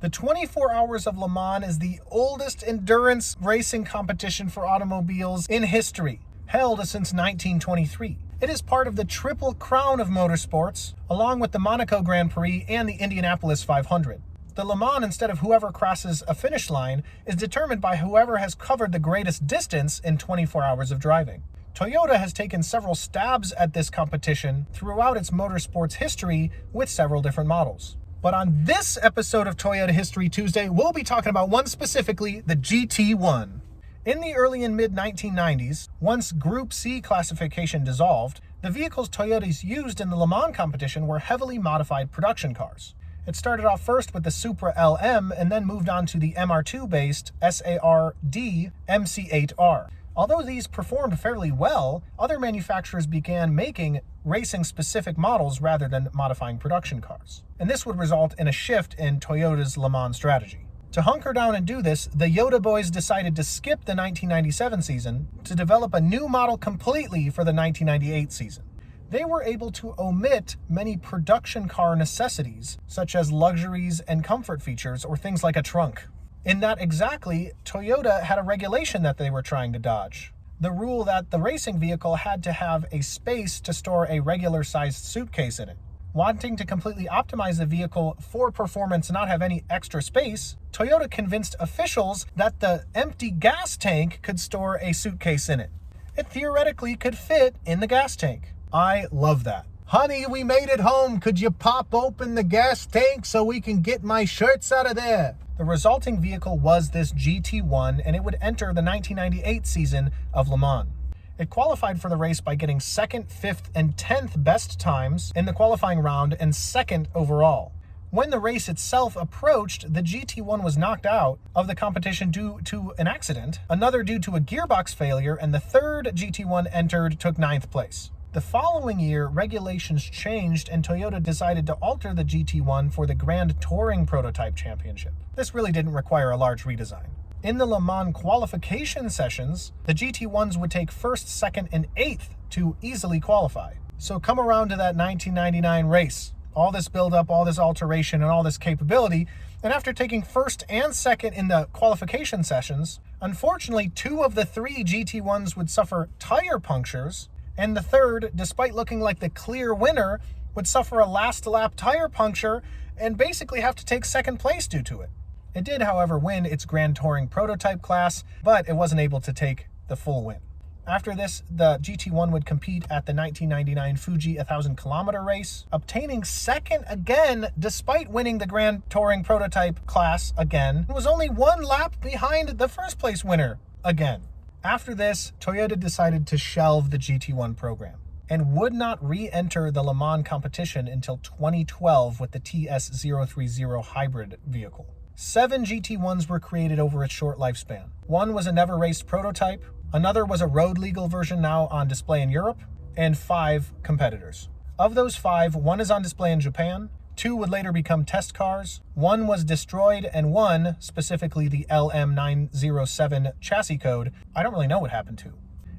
The 24 Hours of Le Mans is the oldest endurance racing competition for automobiles in history, held since 1923. It is part of the Triple Crown of motorsports, along with the Monaco Grand Prix and the Indianapolis 500. The Le Mans, instead of whoever crosses a finish line, is determined by whoever has covered the greatest distance in 24 hours of driving. Toyota has taken several stabs at this competition throughout its motorsports history with several different models. But on this episode of Toyota History Tuesday, we'll be talking about one specifically, the GT1. In the early and mid-1990s, once Group C classification dissolved, the vehicles Toyotas used in the Le Mans competition were heavily modified production cars. It started off first with the Supra LM and then moved on to the MR2-based SARD MC8R. Although these performed fairly well, other manufacturers began making racing-specific models rather than modifying production cars. And this would result in a shift in Toyota's Le Mans strategy. To hunker down and do this, the Yoda boys decided to skip the 1997 season to develop a new model completely for the 1998 season. They were able to omit many production car necessities, such as luxuries and comfort features, or things like a trunk. In that exactly, Toyota had a regulation that they were trying to dodge. The rule that the racing vehicle had to have a space to store a regular-sized suitcase in it. Wanting to completely optimize the vehicle for performance and not have any extra space, Toyota convinced officials that the empty gas tank could store a suitcase in it. It theoretically could fit in the gas tank. I love that. Honey, we made it home. Could you pop open the gas tank so we can get my shirts out of there? The resulting vehicle was this GT1, and it would enter the 1998 season of Le Mans. It qualified for the race by getting 2nd, 5th, and 10th best times in the qualifying round and 2nd overall. When the race itself approached, the GT1 was knocked out of the competition due to an accident, another due to a gearbox failure, and the third GT1 entered took 9th place. The following year, regulations changed and Toyota decided to alter the GT1 for the Grand Touring Prototype Championship. This really didn't require a large redesign. In the Le Mans qualification sessions, the GT1s would take 1st, 2nd, and 8th to easily qualify. So come around to that 1999 race. All this build-up, all this alteration, and all this capability, and after taking 1st and 2nd in the qualification sessions, unfortunately 2 of the 3 GT1s would suffer tire punctures, and the third, despite looking like the clear winner, would suffer a last lap tire puncture and basically have to take 2nd place due to it. It did, however, win its Grand Touring Prototype class, but it wasn't able to take the full win. After this, the GT1 would compete at the 1999 Fuji 1,000-kilometer race, obtaining 2nd again despite winning the Grand Touring Prototype class again. It was only 1 lap behind the first place winner again. After this, Toyota decided to shelve the GT1 program and would not re-enter the Le Mans competition until 2012 with the TS030 hybrid vehicle. 7 GT1s were created over its short lifespan. 1 was a never-raced prototype, another was a road-legal version now on display in Europe, and 5 competitors. Of those 5, 1 is on display in Japan, 2 would later become test cars, 1 was destroyed, and 1, specifically the LM907 chassis code, I don't really know what happened to.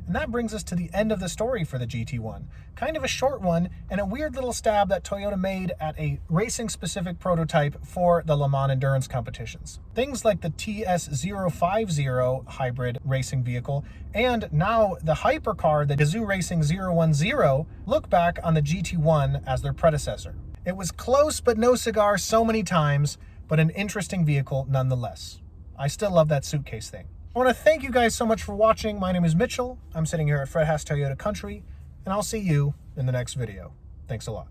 And that brings us to the end of the story for the GT1. Kind of a short one, and a weird little stab that Toyota made at a racing-specific prototype for the Le Mans endurance competitions. Things like the TS050 hybrid racing vehicle, and now the hypercar, the Gazoo Racing 010, look back on the GT1 as their predecessor. It was close but no cigar so many times, but an interesting vehicle nonetheless. I still love that suitcase thing. I want to thank you guys so much for watching. My name is Mitchell. I'm sitting here at Fred Haas Toyota Country, and I'll see you in the next video. Thanks a lot.